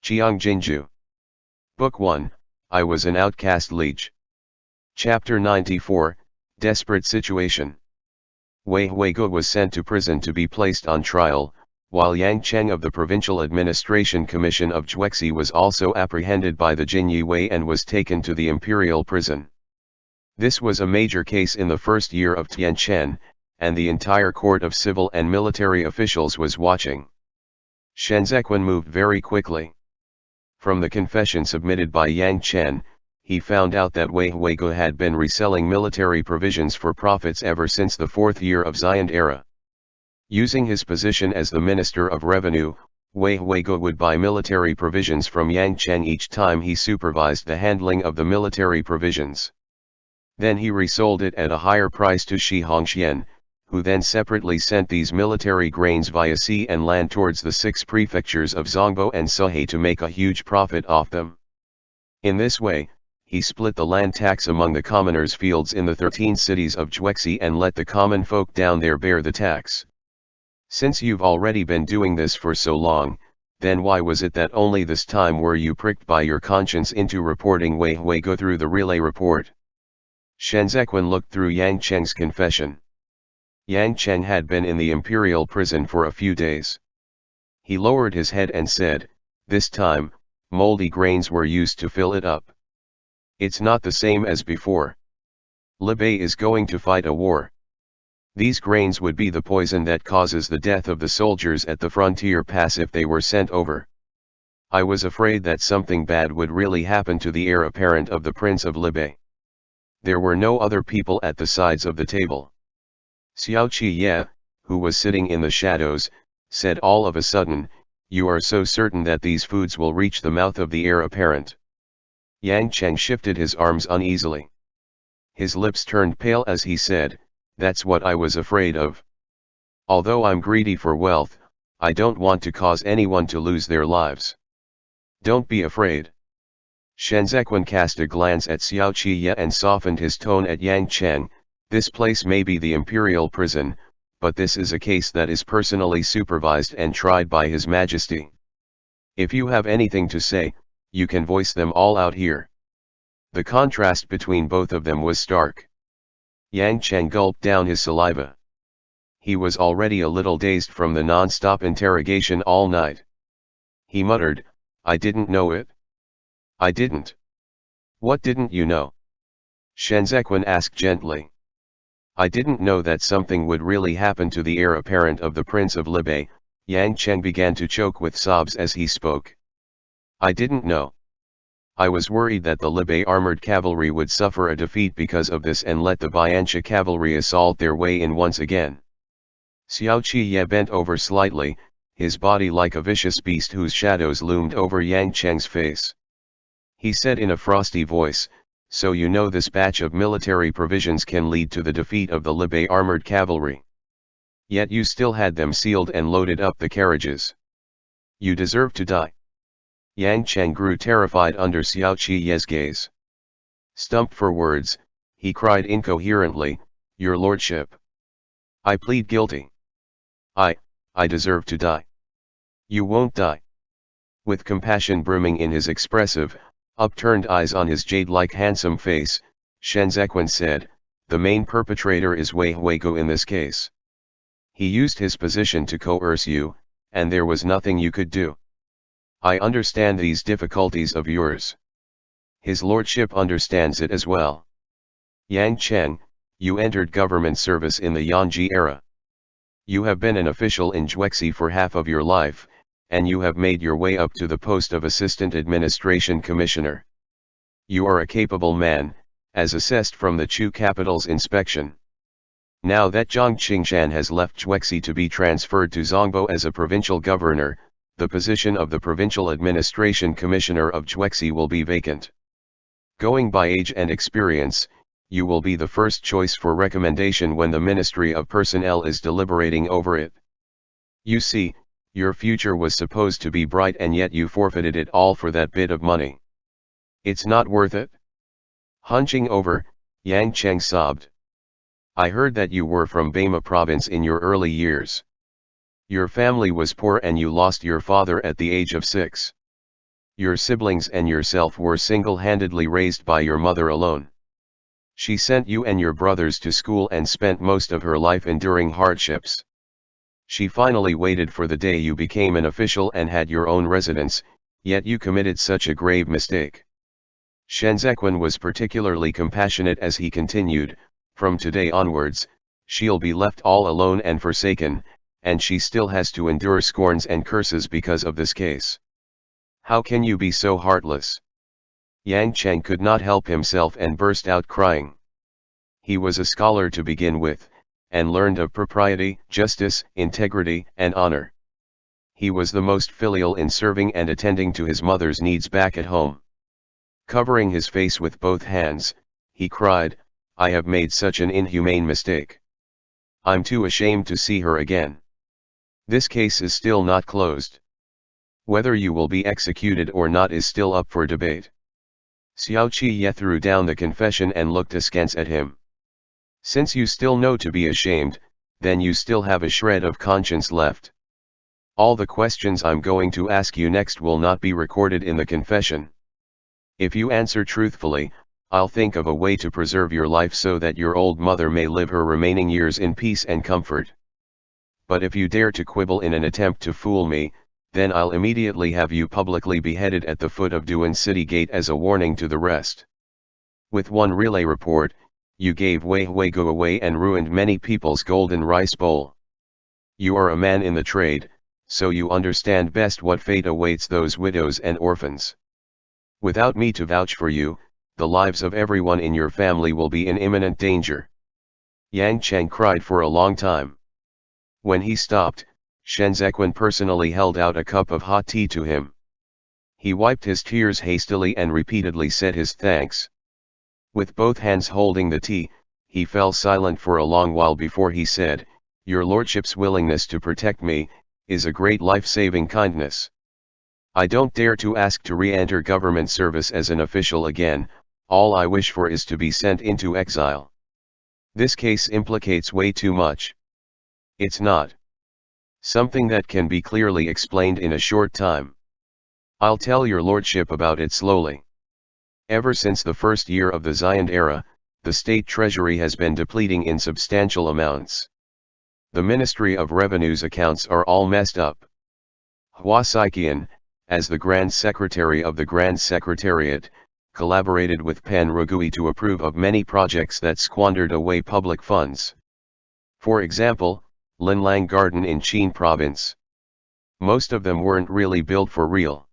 Qiang Jin Jiu. Book 1, I Was an Outcast Liege. Chapter 94, Desperate Situation. Wei Huigu was sent to prison to be placed on trial, while Yang Cheng of the Provincial Administration Commission of Juexi was also apprehended by the Jin Yue and was taken to the imperial prison. This was a major case in the first year of Tianchen, and the entire court of civil and military officials was watching. Shenzhequan moved very quickly. From the confession submitted by Yang Chen, he found out that Wei Huigu had been reselling military provisions for profits ever since the fourth year of Xian era. Using his position as the Minister of Revenue, Wei Huigu would buy military provisions from Yang Chen each time he supervised the handling of the military provisions. Then he resold it at a higher price to Shi Hongxian, who then separately sent these military grains via sea and land towards the 6 prefectures of Zhongbo and Suhe to make a huge profit off them. In this way, he split the land tax among the commoners' fields in the 13 cities of Juexi and let the common folk down there bear the tax. Since you've already been doing this for so long, then why was it that only this time were you pricked by your conscience into reporting Wei Huigu through the relay report? Shenzhequan looked through Yang Cheng's confession. Yang Cheng had been in the imperial prison for a few days. He lowered his head and said, "This time, moldy grains were used to fill it up. It's not the same as before. Liege is going to fight a war. These grains would be the poison that causes the death of the soldiers at the frontier pass if they were sent over. I was afraid that something bad would really happen to the heir apparent of the Prince of Liege." There were no other people at the sides of the table. Xiao Qiye, who was sitting in the shadows, said all of a sudden, "You are so certain that these foods will reach the mouth of the heir apparent?" Yang Cheng shifted his arms uneasily. His lips turned pale as he said, "That's what I was afraid of. Although I'm greedy for wealth, I don't want to cause anyone to lose their lives." "Don't be afraid." Shenzhequan cast a glance at Xiao Qiye and softened his tone at Yang Cheng. "This place may be the imperial prison, but this is a case that is personally supervised and tried by His Majesty. If you have anything to say, you can voice them all out here." The contrast between both of them was stark. Yang Cheng gulped down his saliva. He was already a little dazed from the non-stop interrogation all night. He muttered, "I didn't know it." "I didn't." "What didn't you know?" Shenzhequan asked gently. "I didn't know that something would really happen to the heir apparent of the Prince of Liege." Yang Cheng began to choke with sobs as he spoke. "I didn't know. I was worried that the Liege armored cavalry would suffer a defeat because of this and let the Bianchi cavalry assault their way in once again." Xiao Qiye bent over slightly, his body like a vicious beast whose shadows loomed over Yang Cheng's face. He said in a frosty voice, "So you know this batch of military provisions can lead to the defeat of the Liege armored cavalry. Yet you still had them sealed and loaded up the carriages. You deserve to die." Yang Cheng grew terrified under Xiao Qiye's gaze. Stumped for words, he cried incoherently, "Your lordship! I plead guilty. I deserve to die." "You won't die." With compassion brimming in his expressive, upturned eyes on his jade-like handsome face, Shenzhequan said, "The main perpetrator is Wei Huigu in this case. He used his position to coerce you, and there was nothing you could do. I understand these difficulties of yours. His lordship understands it as well. Yang Cheng, you entered government service in the Yangji era. You have been an official in Juexi for half of your life, and you have made your way up to the post of Assistant Administration Commissioner. You are a capable man, as assessed from the Chu capital's inspection. Now that Zhang Qingshan has left Juexi to be transferred to Zhongbo as a provincial governor, the position of the Provincial Administration Commissioner of Juexi will be vacant. Going by age and experience, you will be the first choice for recommendation when the Ministry of Personnel is deliberating over it. You see, your future was supposed to be bright and yet you forfeited it all for that bit of money. It's not worth it." Hunching over, Yang Cheng sobbed. "I heard that you were from Bama province in your early years. Your family was poor and you lost your father at the age of 6. Your siblings and yourself were single-handedly raised by your mother alone. She sent you and your brothers to school and spent most of her life enduring hardships. She finally waited for the day you became an official and had your own residence, yet you committed such a grave mistake. Shenzhequan was particularly compassionate as he continued, from today onwards, she'll be left all alone and forsaken, and she still has to endure scorns and curses because of this case. How can you be so heartless? Yang Cheng could not help himself and burst out crying. He was a scholar to begin with, and learned of propriety, justice, integrity, and honor. He was the most filial in serving and attending to his mother's needs back at home. Covering his face with both hands, he cried, I have made such an inhumane mistake. I'm too ashamed to see her again. This case is still not closed. Whether you will be executed or not is still up for debate. Xiao Qiye threw down the confession and looked askance at him. Since you still know to be ashamed, then you still have a shred of conscience left. All the questions I'm going to ask you next will not be recorded in the confession. If you answer truthfully, I'll think of a way to preserve your life so that your old mother may live her remaining years in peace and comfort. But if you dare to quibble in an attempt to fool me, then I'll immediately have you publicly beheaded at the foot of Duan City Gate as a warning to the rest. With one relay report, you gave Wei Huigu away and ruined many people's golden rice bowl. You are a man in the trade, so you understand best what fate awaits those widows and orphans. Without me to vouch for you, the lives of everyone in your family will be in imminent danger. Yang Cheng cried for a long time. When he stopped, Shenzhequan personally held out a cup of hot tea to him. He wiped his tears hastily and repeatedly said his thanks. With both hands holding the tea, he fell silent for a long while before he said, Your lordship's willingness to protect me is a great life-saving kindness. I don't dare to ask to re-enter government service as an official again, all I wish for is to be sent into exile. This case implicates way too much. It's not something that can be clearly explained in a short time. I'll tell your lordship about it slowly. Ever since the first year of the Xian era, the state treasury has been depleting in substantial amounts. The Ministry of Revenue's accounts are all messed up. Hua Saiqian, as the Grand Secretary of the Grand Secretariat, collaborated with Pan Rugui to approve of many projects that squandered away public funds. For example, Linlang Garden in Qin Province. Most of them weren't really built for real.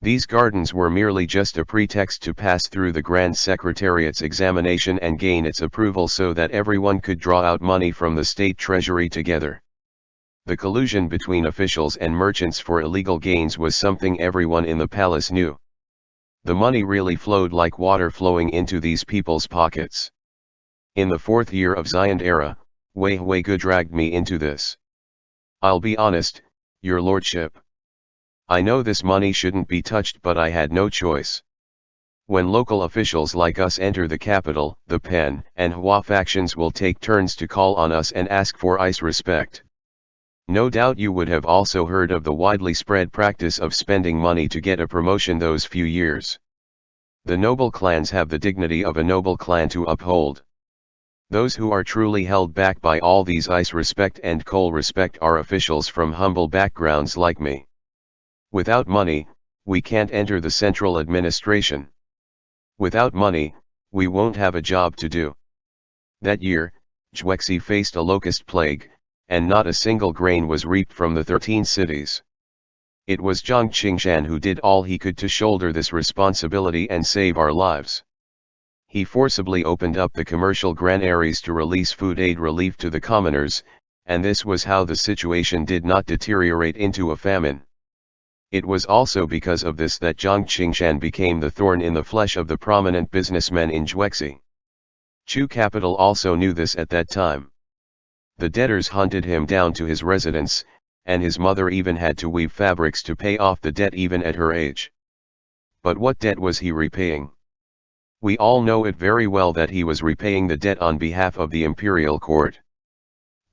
These gardens were merely just a pretext to pass through the Grand Secretariat's examination and gain its approval so that everyone could draw out money from the state treasury together. The collusion between officials and merchants for illegal gains was something everyone in the palace knew. The money really flowed like water flowing into these people's pockets. In the fourth year of Xian era, Wei Huigu dragged me into this. I'll be honest, your lordship. I know this money shouldn't be touched, but I had no choice. When local officials like us enter the capital, the Pan and Hua factions will take turns to call on us and ask for ice respect. No doubt you would have also heard of the widely spread practice of spending money to get a promotion those few years. The noble clans have the dignity of a noble clan to uphold. Those who are truly held back by all these ice respect and coal respect are officials from humble backgrounds like me. Without money, we can't enter the central administration. Without money, we won't have a job to do. That year, Juexi faced a locust plague, and not a single grain was reaped from the 13 cities. It was Zhang Qingshan who did all he could to shoulder this responsibility and save our lives. He forcibly opened up the commercial granaries to release food aid relief to the commoners, and this was how the situation did not deteriorate into a famine. It was also because of this that Zhang Qingshan became the thorn in the flesh of the prominent businessmen in Juexi. Chu Capital also knew this at that time. The debtors hunted him down to his residence, and his mother even had to weave fabrics to pay off the debt even at her age. But what debt was he repaying? We all know it very well that he was repaying the debt on behalf of the imperial court.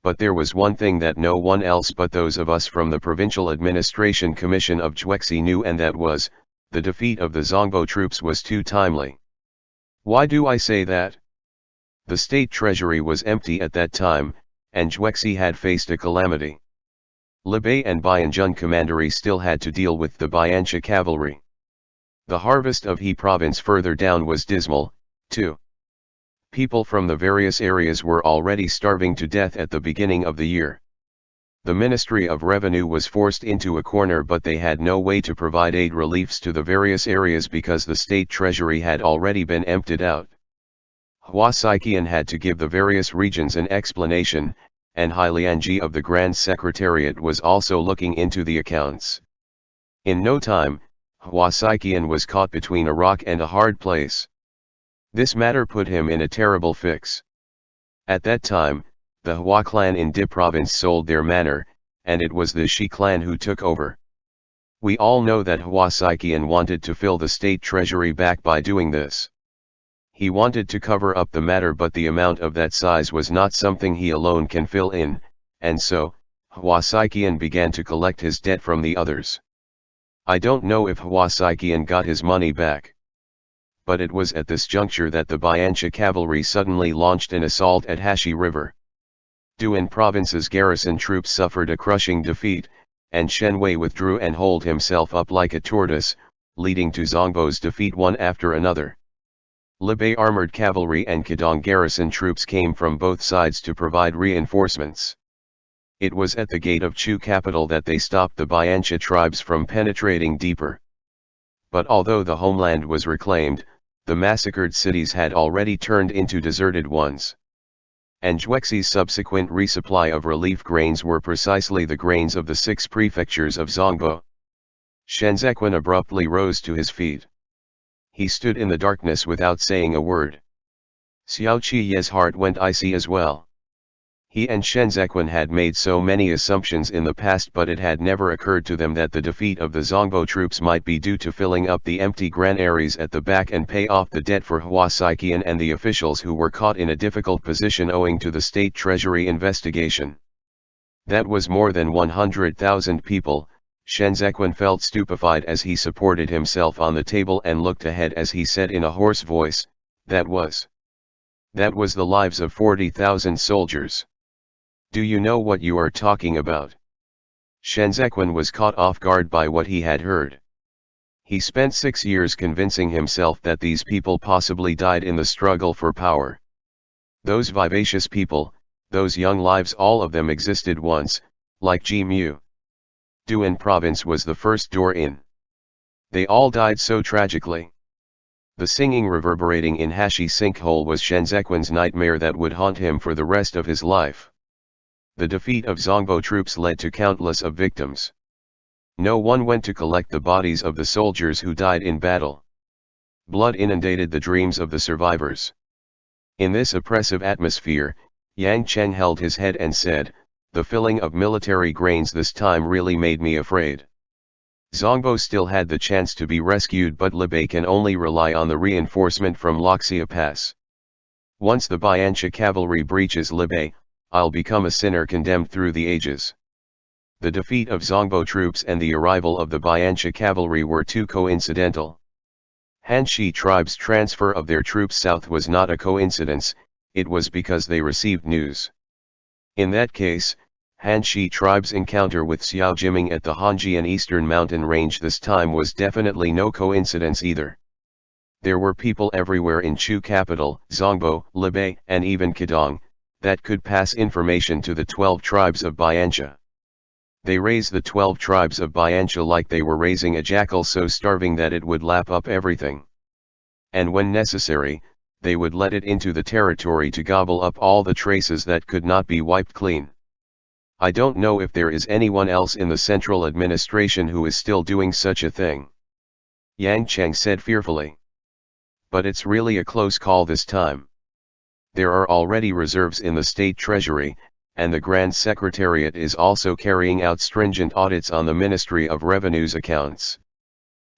But there was one thing that no one else but those of us from the Provincial Administration Commission of Juexi knew, and that was, the defeat of the Zongbo troops was too timely. Why do I say that? The state treasury was empty at that time, and Juexi had faced a calamity. Liege and Bianjun commandery still had to deal with the Biancha cavalry. The harvest of He province further down was dismal, too. People from the various areas were already starving to death at the beginning of the year. The Ministry of Revenue was forced into a corner, but they had no way to provide aid reliefs to the various areas because the state treasury had already been emptied out. Huasaiqian had to give the various regions an explanation, and Lianji of the Grand Secretariat was also looking into the accounts. In no time, Huasaiqian was caught between a rock and a hard place. This matter put him in a terrible fix. At that time, the Hua clan in Di province sold their manor, and it was the Shi clan who took over. We all know that Huasaiqian wanted to fill the state treasury back by doing this. He wanted to cover up the matter, but the amount of that size was not something he alone can fill in, and so, Huasaiqian began to collect his debt from the others. I don't know if Huasaiqian got his money back. But it was at this juncture that the Biancha cavalry suddenly launched an assault at Hashi River. Duan province's garrison troops suffered a crushing defeat, and Shenwei withdrew and holed himself up like a tortoise, leading to Zongbo's defeat one after another. Liege armored cavalry and Qidong garrison troops came from both sides to provide reinforcements. It was at the gate of Chu capital that they stopped the Biancha tribes from penetrating deeper. But although the homeland was reclaimed, the massacred cities had already turned into deserted ones. And Juexi's subsequent resupply of relief grains were precisely the grains of the 6 prefectures of Zongbo. Shenzequan abruptly rose to his feet. He stood in the darkness without saying a word. Xiao Qiye's heart went icy as well. He and Shenzequan had made so many assumptions in the past, but it had never occurred to them that the defeat of the Zongbo troops might be due to filling up the empty granaries at the back and pay off the debt for Huasaiqian and the officials who were caught in a difficult position owing to the state treasury investigation. That was more than 100,000 people. Shenzequan felt stupefied as he supported himself on the table and looked ahead as he said in a hoarse voice, That was the lives of 40,000 soldiers. Do you know what you are talking about? Shenzequan was caught off guard by what he had heard. He spent 6 years convincing himself that these people possibly died in the struggle for power. Those vivacious people, those young lives, all of them existed once, like Jimu. Duan province was the first door in. They all died so tragically. The singing reverberating in Hashi sinkhole was Shenzequan's nightmare that would haunt him for the rest of his life. The defeat of Zongbo troops led to countless of victims. No one went to collect the bodies of the soldiers who died in battle. Blood inundated the dreams of the survivors. In this oppressive atmosphere, Yang Cheng held his head and said, The filling of military grains this time really made me afraid. Zongbo still had the chance to be rescued, but Liege can only rely on the reinforcement from Loxia Pass. Once the Biancha cavalry breaches Liege, I'll become a sinner condemned through the ages. The defeat of Zongbo troops and the arrival of the Biancha cavalry were too coincidental. Hanshi tribe's transfer of their troops south was not a coincidence, it was because they received news. In that case, Hanshi tribe's encounter with Xiao Jiming at the Hanjian Eastern Mountain Range this time was definitely no coincidence either. There were people everywhere in Chu capital, Zongbo, Liege, and even Qidong, that could pass information to the 12 tribes of Biancha. They raised the 12 tribes of Biancha like they were raising a jackal so starving that it would lap up everything. And when necessary, they would let it into the territory to gobble up all the traces that could not be wiped clean. I don't know if there is anyone else in the central administration who is still doing such a thing. Yang Cheng said fearfully. But it's really a close call this time. There are already reserves in the state treasury, and the Grand Secretariat is also carrying out stringent audits on the Ministry of Revenue's accounts.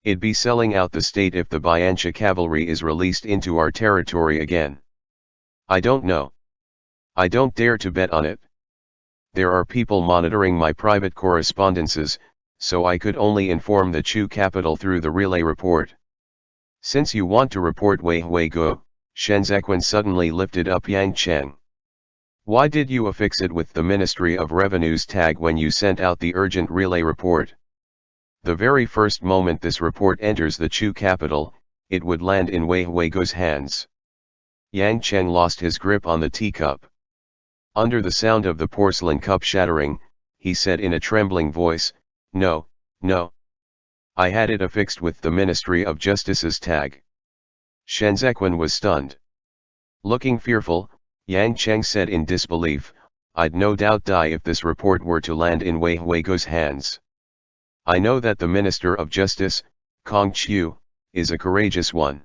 It'd be selling out the state if the Biancha cavalry is released into our territory again. I don't know. I don't dare to bet on it. There are people monitoring my private correspondences, so I could only inform the Chu capital through the relay report. Since you want to report Wei Guo, Shen Zequan suddenly lifted up Yang Cheng. Why did you affix it with the Ministry of Revenue's tag when you sent out the urgent relay report? The very first moment this report enters the Chu capital, it would land in Wei Guo's hands. Yang Cheng lost his grip on the teacup. Under the sound of the porcelain cup shattering, he said in a trembling voice, "No, no. I had it affixed with the Ministry of Justice's tag." Shen Zequan was stunned. Looking fearful, Yang Cheng said in disbelief, "I'd no doubt die if this report were to land in Wei Guo's hands. I know that the Minister of Justice, Kong Chiu, is a courageous one.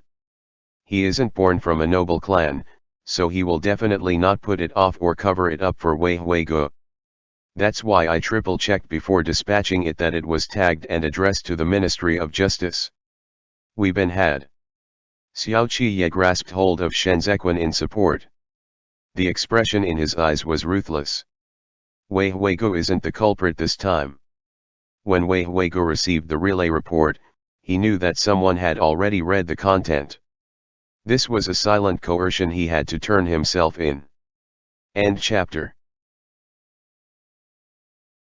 He isn't born from a noble clan, so he will definitely not put it off or cover it up for Wei Guo. That's why I triple-checked before dispatching it that it was tagged and addressed to the Ministry of Justice. We been had." Xiao Qiye grasped hold of Shen Zequan in support. The expression in his eyes was ruthless. Wei Guo isn't the culprit this time. When Wei Guo received the relay report, he knew that someone had already read the content. This was a silent coercion he had to turn himself in. End chapter.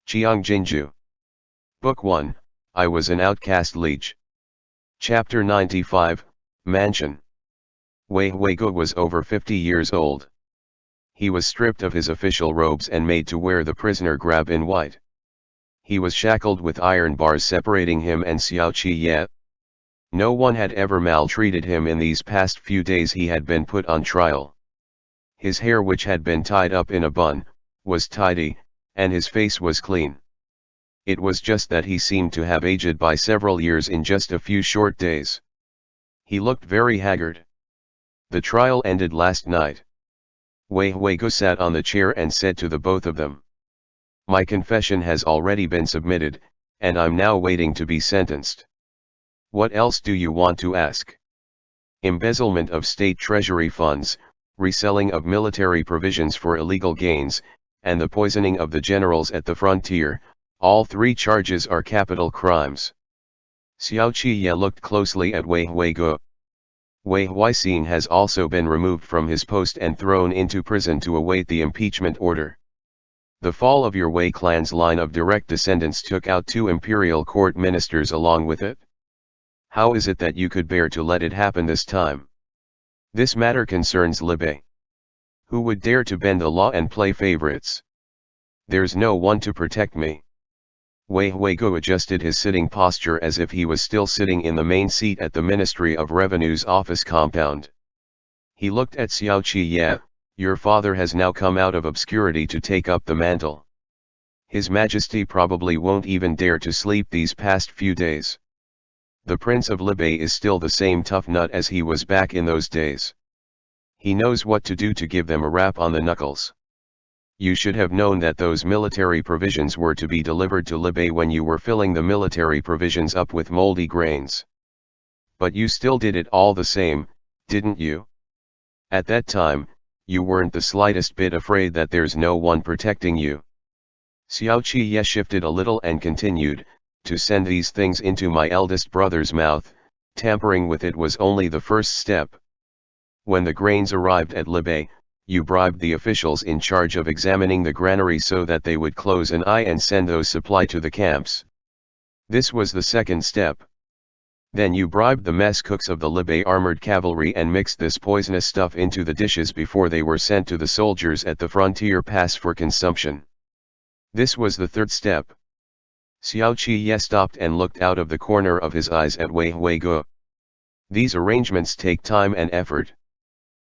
Qiang Jin Jiu. Book 1, I Was an Outcast Liege. Chapter 95, Mansion. Wei Guo was over 50 years old. He was stripped of his official robes and made to wear the prisoner garb in white. He was shackled with iron bars separating him and Xiao Qiye. No one had ever maltreated him in these past few days he had been put on trial. His hair, which had been tied up in a bun, was tidy, and his face was clean. It was just that he seemed to have aged by several years in just a few short days. He looked very haggard. The trial ended last night. Wei Guo sat on the chair and said to the both of them, "My confession has already been submitted, and I'm now waiting to be sentenced. What else do you want to ask? Embezzlement of state treasury funds, reselling of military provisions for illegal gains, and the poisoning of the generals at the frontier, all three charges are capital crimes." Xiao Qiye looked closely at Wei Guo. Wei Huixin has also been removed from his post and thrown into prison to await the impeachment order. The fall of your Wei clan's line of direct descendants took out 2 imperial court ministers along with it. How is it that you could bear to let it happen this time? This matter concerns Liege. Who would dare to bend the law and play favorites? There's no one to protect me. Wei Guo adjusted his sitting posture as if he was still sitting in the main seat at the Ministry of Revenue's office compound. He looked at Xiao Qiye. "Your father has now come out of obscurity to take up the mantle. His Majesty probably won't even dare to sleep these past few days. The Prince of Liege is still the same tough nut as he was back in those days. He knows what to do to give them a rap on the knuckles. You should have known that those military provisions were to be delivered to Liege when you were filling the military provisions up with moldy grains. But you still did it all the same, didn't you? At that time, you weren't the slightest bit afraid that there's no one protecting you." Xiao Qiye shifted a little and continued, "To send these things into my eldest brother's mouth, tampering with it was only the first step. When the grains arrived at Liege, you bribed the officials in charge of examining the granary so that they would close an eye and send those supply to the camps. This was the second step. Then you bribed the mess cooks of the Liege armored cavalry and mixed this poisonous stuff into the dishes before they were sent to the soldiers at the frontier pass for consumption. This was the third step." Xiao Qiye stopped and looked out of the corner of his eyes at Wei Guo. "These arrangements take time and effort.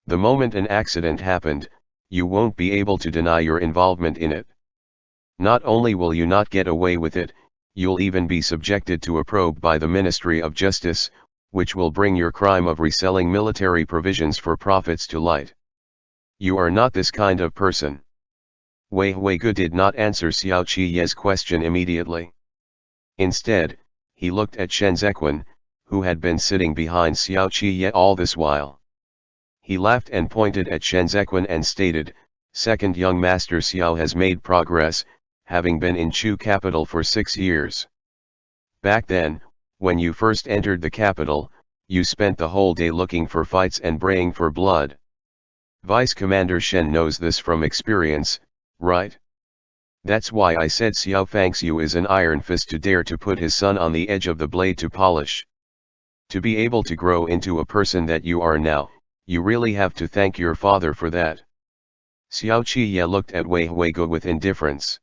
The moment an accident happened, you won't be able to deny your involvement in it. Not only will you not get away with it, you'll even be subjected to a probe by the Ministry of Justice, which will bring your crime of reselling military provisions for profits to light. You are not this kind of person." Wei Guo did not answer Xiao Qiye's question immediately. Instead, he looked at Shen Zequan, who had been sitting behind Xiao Qiye all this while. He laughed and pointed at Shen Zequan and stated, "Second young master Xiao has made progress, having been in Chu capital for 6 years. Back then, when you first entered the capital, you spent the whole day looking for fights and braying for blood. Vice Commander Shen knows this from experience, right? That's why I said Xiao Fangxiu is an iron fist to dare to put his son on the edge of the blade to polish. To be able to grow into a person that you are now, you really have to thank your father for that. Xiao Qiye looked at Wei Huigo with indifference.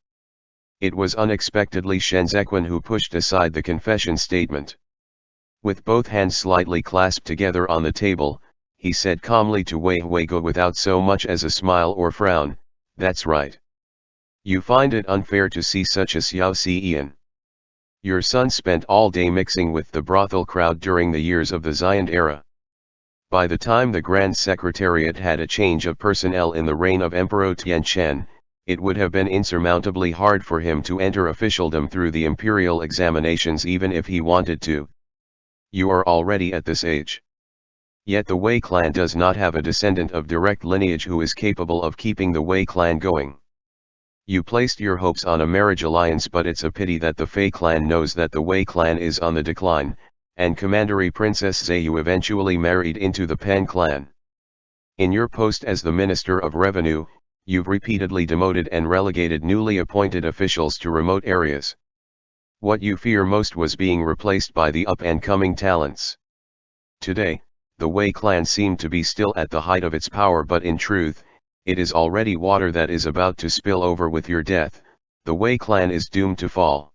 It was unexpectedly Shen Zequan who pushed aside the confession statement. With both hands slightly clasped together on the table, he said calmly to Wei Huigo without so much as a smile or frown, "That's right. You find it unfair to see such a Xiao Xian. Your son spent all day mixing with the brothel crowd during the years of the Xian era. By the time the Grand Secretariat had a change of personnel in the reign of Emperor Tianchen, it would have been insurmountably hard for him to enter officialdom through the imperial examinations even if he wanted to. You are already at this age. Yet the Wei clan does not have a descendant of direct lineage who is capable of keeping the Wei clan going. You placed your hopes on a marriage alliance, but it's a pity that the Fei clan knows that the Wei clan is on the decline, and Commandery Princess Zheyu eventually married into the Pan clan. In your post as the Minister of Revenue, you've repeatedly demoted and relegated newly appointed officials to remote areas. What you fear most was being replaced by the up-and-coming talents. Today, the Wei clan seemed to be still at the height of its power, but in truth, it is already water that is about to spill over with your death. The Wei clan is doomed to fall.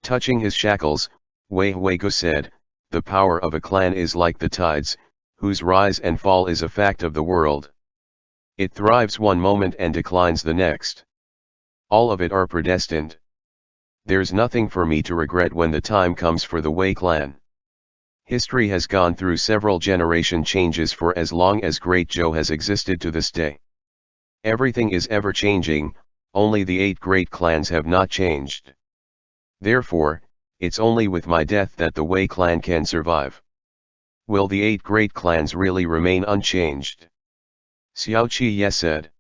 Touching his shackles, Wei Huigo said, "The power of a clan is like the tides, whose rise and fall is a fact of the world. It thrives one moment and declines the next. All of it are predestined. There's nothing for me to regret when the time comes for the Wei clan. History has gone through several generation changes for as long as Great Zhou has existed to this day. Everything is ever changing, only the 8 great clans have not changed. Therefore, it's only with my death that the Wei clan can survive. Will the 8 great clans really remain unchanged?" Xiao Qiye said.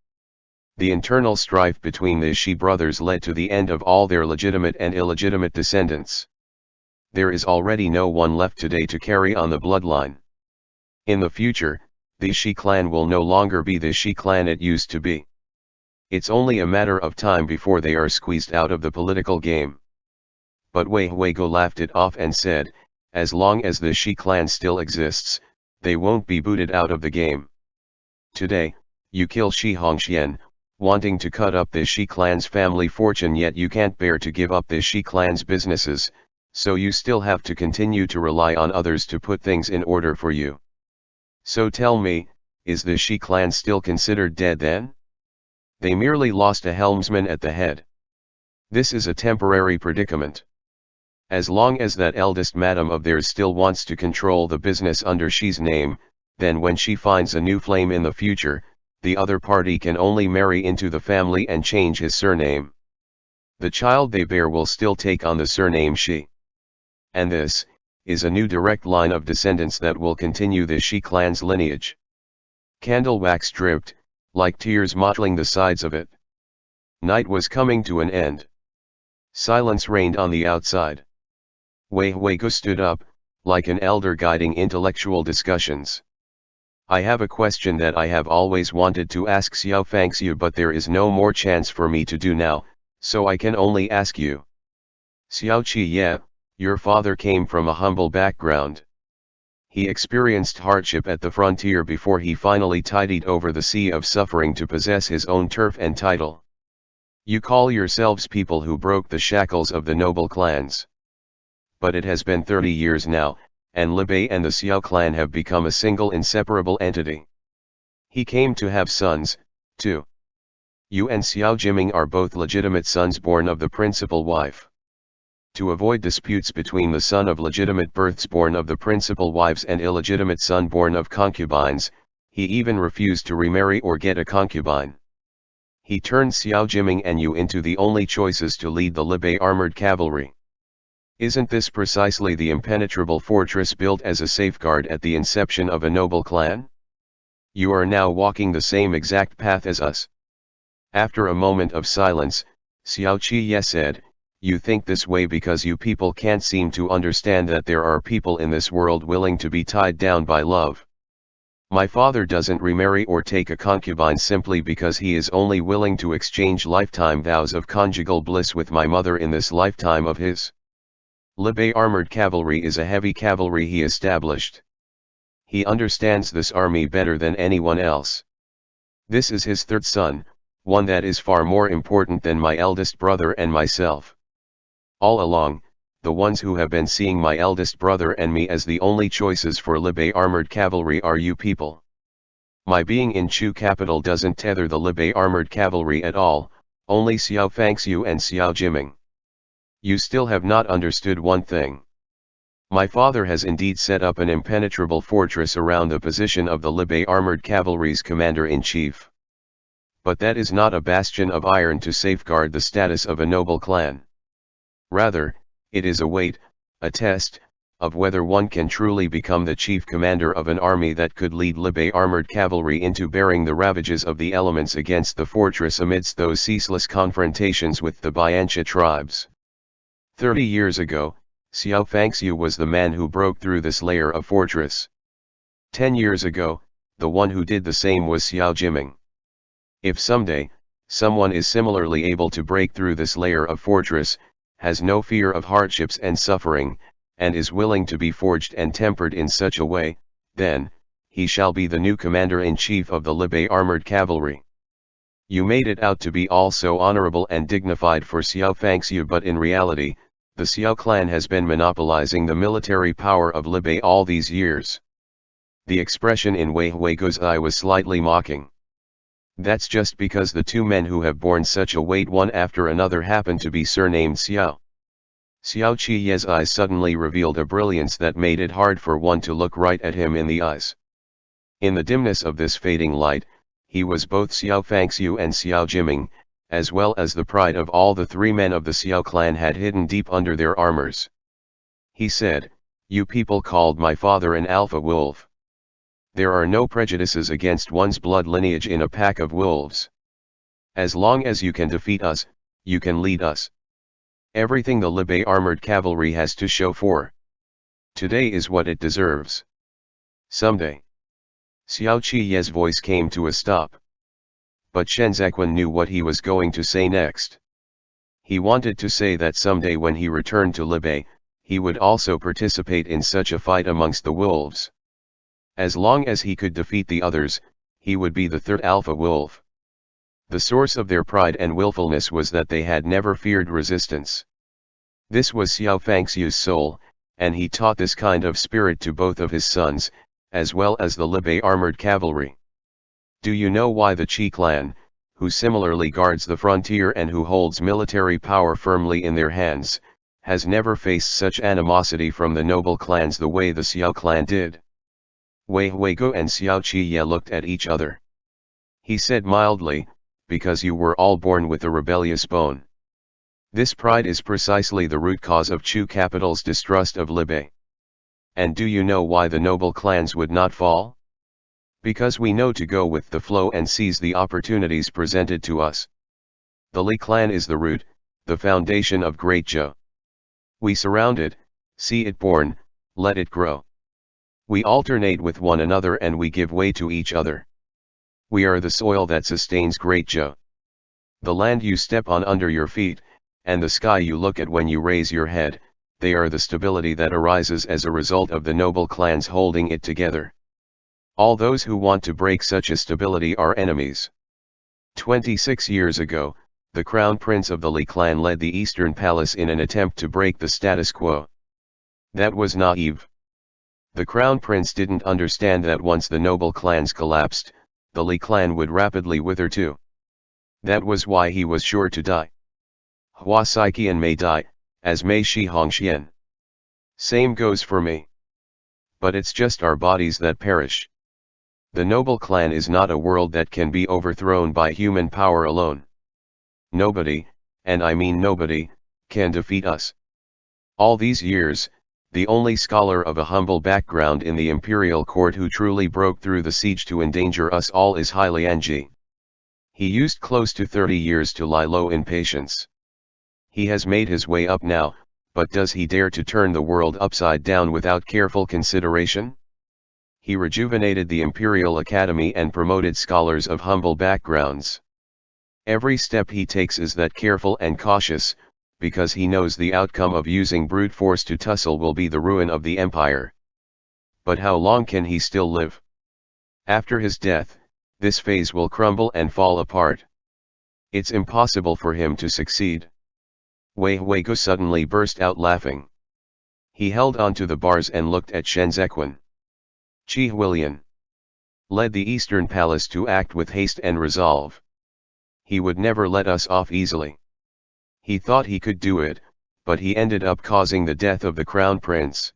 The internal strife between the Shi brothers led to the end of all their legitimate and illegitimate descendants. There is already no one left today to carry on the bloodline. In the future, the Shi clan will no longer be the Shi clan it used to be. It's only a matter of time before they are squeezed out of the political game. But Wei Huigo laughed it off and said, "As long as the Shi clan still exists, they won't be booted out of the game. Today, you kill Shi Hongxian, wanting to cut up the Shi clan's family fortune, yet you can't bear to give up the Shi clan's businesses, so you still have to continue to rely on others to put things in order for you. So tell me, is the Shi clan still considered dead then? They merely lost a helmsman at the head. This is a temporary predicament. As long as that eldest madam of theirs still wants to control the business under Shi's name, then when she finds a new flame in the future, the other party can only marry into the family and change his surname. The child they bear will still take on the surname Shi. And this is a new direct line of descendants that will continue the Shi clan's lineage." Candle wax dripped, like tears mottling the sides of it. Night was coming to an end. Silence reigned on the outside. Wei Huigo stood up, like an elder guiding intellectual discussions. "I have a question that I have always wanted to ask Xiao Fangxiu, but there is no more chance for me to do now, so I can only ask you. Xiao Qiye, your father came from a humble background. He experienced hardship at the frontier before he finally tided over the sea of suffering to possess his own turf and title. You call yourselves people who broke the shackles of the noble clans. But it has been 30 years now, and Liege and the Xiao clan have become a single inseparable entity. He came to have sons, too. You and Xiao Jiming are both legitimate sons born of the principal wife. To avoid disputes between the son of legitimate births born of the principal wives and illegitimate son born of concubines, he even refused to remarry or get a concubine. He turned Xiao Jiming and you into the only choices to lead the Liege armored cavalry. Isn't this precisely the impenetrable fortress built as a safeguard at the inception of a noble clan? You are now walking the same exact path as us." After a moment of silence, Xiao Qiye said, You think this way because you people can't seem to understand that there are people in this world willing to be tied down by love. My father doesn't remarry or take a concubine simply because he is only willing to exchange lifetime vows of conjugal bliss with my mother in this lifetime of his. Liege armored cavalry is a heavy cavalry he established. He understands this army better than anyone else. This is his third son, one that is far more important than my eldest brother and myself. All along, the ones who have been seeing my eldest brother and me as the only choices for Liege armored cavalry are you people. My being in Chu capital doesn't tether the Liege armored cavalry at all, only Xiao Fangxiu and Xiao Jiming. You still have not understood one thing. My father has indeed set up an impenetrable fortress around the position of the Liege armored cavalry's commander-in-chief. But that is not a bastion of iron to safeguard the status of a noble clan. Rather, it is a weight, a test, of whether one can truly become the chief commander of an army that could lead Liege armored cavalry into bearing the ravages of the elements against the fortress amidst those ceaseless confrontations with the Biancha tribes. 30 years ago, Xiao Fangxiu was the man who broke through this layer of fortress. 10 years ago, the one who did the same was Xiao Jiming. If someday, someone is similarly able to break through this layer of fortress, has no fear of hardships and suffering, and is willing to be forged and tempered in such a way, then, he shall be the new commander-in-chief of the Liege armored cavalry. You made it out to be all so honorable and dignified for Xiao Fangxiu, but in reality, the Xiao clan has been monopolizing the military power of Liege all these years. The expression in Wei Huigo's eye was slightly mocking. That's just because the two men who have borne such a weight one after another happen to be surnamed Xiao. Xiao Qiye's eyes suddenly revealed a brilliance that made it hard for one to look right at him in the eyes. In the dimness of this fading light, he was both Xiao Fangxiu and Xiao Jiming, as well as the pride of all the three men of the Xiao clan had hidden deep under their armors. He said, "You people called my father an alpha wolf. There are no prejudices against one's blood lineage in a pack of wolves. As long as you can defeat us, you can lead us. Everything the Liege armored cavalry has to show for today is what it deserves. Someday." Xiao Qiye's voice came to a stop. But Shen Zequan knew what he was going to say next. He wanted to say that someday when he returned to Liege, he would also participate in such a fight amongst the wolves. As long as he could defeat the others, he would be the third alpha wolf. The source of their pride and willfulness was that they had never feared resistance. This was Xiao Fangxiu's soul, and he taught this kind of spirit to both of his sons, as well as the Liege armored cavalry. Do you know why the Qi clan, who similarly guards the frontier and who holds military power firmly in their hands, has never faced such animosity from the noble clans the way the Xiao clan did? Wei Huigo and Xiao Qiye looked at each other. He said mildly, "Because you were all born with a rebellious bone. This pride is precisely the root cause of Chu capital's distrust of Liege. And do you know why the noble clans would not fall? Because we know to go with the flow and seize the opportunities presented to us. The Li clan is the root, the foundation of Great Zhou. We surround it, see it born, let it grow. We alternate with one another and we give way to each other. We are the soil that sustains Great Zhou. The land you step on under your feet, and the sky you look at when you raise your head, they are the stability that arises as a result of the noble clans holding it together. All those who want to break such a stability are enemies." 26 years ago, the crown prince of the Li clan led the Eastern Palace in an attempt to break the status quo. That was naive. The crown prince didn't understand that once the noble clans collapsed, the Li clan would rapidly wither too. That was why he was sure to die. Hua Saiqian may die, as may Shi Hongxian. Same goes for me. But it's just our bodies that perish. The noble clan is not a world that can be overthrown by human power alone. Nobody, and I mean nobody, can defeat us. All these years, the only scholar of a humble background in the imperial court who truly broke through the siege to endanger us all is Liege. He used close to 30 years to lie low in patience. He has made his way up now, but does he dare to turn the world upside down without careful consideration? He rejuvenated the Imperial Academy and promoted scholars of humble backgrounds. Every step he takes is that careful and cautious, because he knows the outcome of using brute force to tussle will be the ruin of the empire. But how long can he still live? After his death, this phase will crumble and fall apart. It's impossible for him to succeed. Wei Huigu suddenly burst out laughing. He held onto the bars and looked at Shen Zequin. Qi Huilian led the Eastern Palace to act with haste and resolve. He would never let us off easily. He thought he could do it, but he ended up causing the death of the Crown Prince.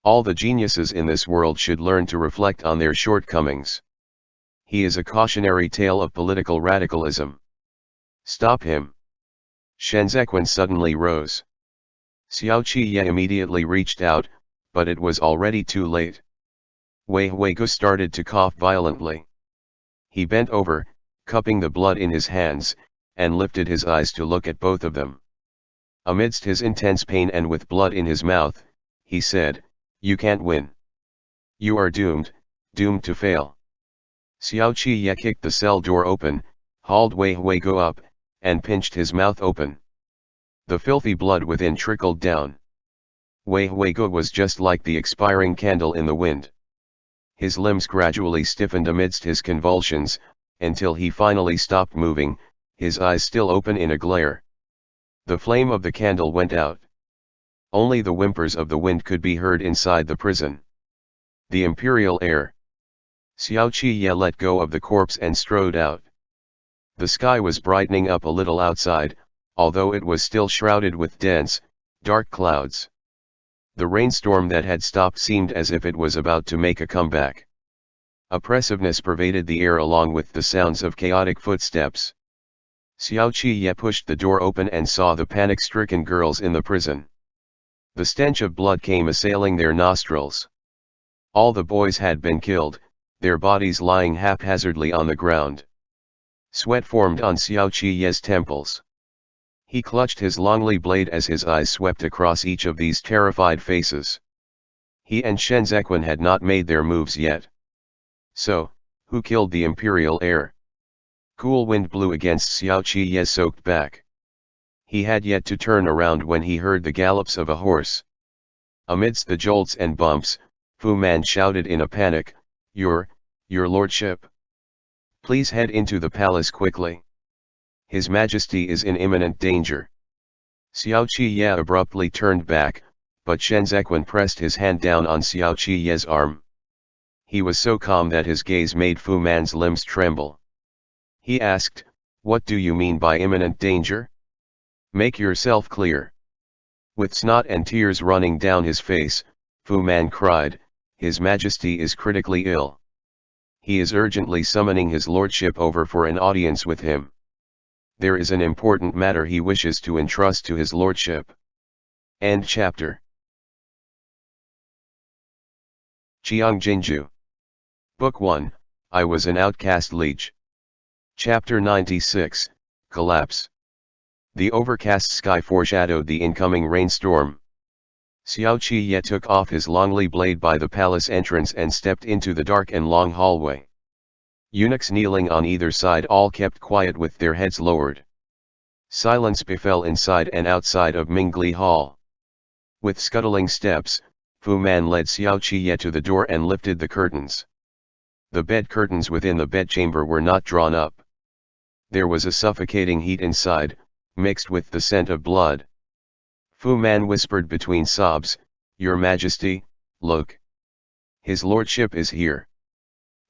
All the geniuses in this world should learn to reflect on their shortcomings. He is a cautionary tale of political radicalism. Stop him. Shen Zequin suddenly rose. Xiao Qiye immediately reached out, but it was already too late. Wei Huigu started to cough violently. He bent over, cupping the blood in his hands, and lifted his eyes to look at both of them. Amidst his intense pain and with blood in his mouth, he said, "You can't win. You are doomed, doomed to fail." Xiao Qiye kicked the cell door open, hauled Wei Huigu up, and pinched his mouth open. The filthy blood within trickled down. Wei Huigu was just like the expiring candle in the wind. His limbs gradually stiffened amidst his convulsions, until he finally stopped moving, his eyes still open in a glare. The flame of the candle went out. Only the whimpers of the wind could be heard inside the prison. The imperial air. Xiao Qiye let go of the corpse and strode out. The sky was brightening up a little outside, although it was still shrouded with dense, dark clouds. The rainstorm that had stopped seemed as if it was about to make a comeback. Oppressiveness pervaded the air along with the sounds of chaotic footsteps. Xiao Qiye pushed the door open and saw the panic-stricken girls in the prison. The stench of blood came assailing their nostrils. All the boys had been killed, their bodies lying haphazardly on the ground. Sweat formed on Xiao Qiye's temples. He clutched his longly blade as his eyes swept across each of these terrified faces. He and Shen Zequin had not made their moves yet. So, who killed the imperial heir? Cool wind blew against Xiao Qiye's soaked back. He had yet to turn around when he heard the gallops of a horse. Amidst the jolts and bumps, Fu Man shouted in a panic, Your lordship. Please head into the palace quickly. His Majesty is in imminent danger. Xiao Qiye abruptly turned back, but Shen Zequin pressed his hand down on Xiao Qiye's arm. He was so calm that his gaze made Fu Man's limbs tremble. He asked, "What do you mean by imminent danger? Make yourself clear." With snot and tears running down his face, Fu Man cried, "His Majesty is critically ill. He is urgently summoning his lordship over for an audience with him. There is an important matter he wishes to entrust to his lordship." End chapter. Qiang Jin Jiu. Book 1, I Was an Outcast Liege. Chapter 96, Collapse. The overcast sky foreshadowed the incoming rainstorm. Xiao Qiye took off his longly blade by the palace entrance and stepped into the dark and long hallway. Eunuchs kneeling on either side all kept quiet with their heads lowered. Silence befell inside and outside of Mingli Hall. With scuttling steps, Fu Man led Xiao Qiye to the door and lifted the curtains. The bed curtains within the bedchamber were not drawn up. There was a suffocating heat inside, mixed with the scent of blood. Fu Man whispered between sobs, "Your Majesty, look. His lordship is here."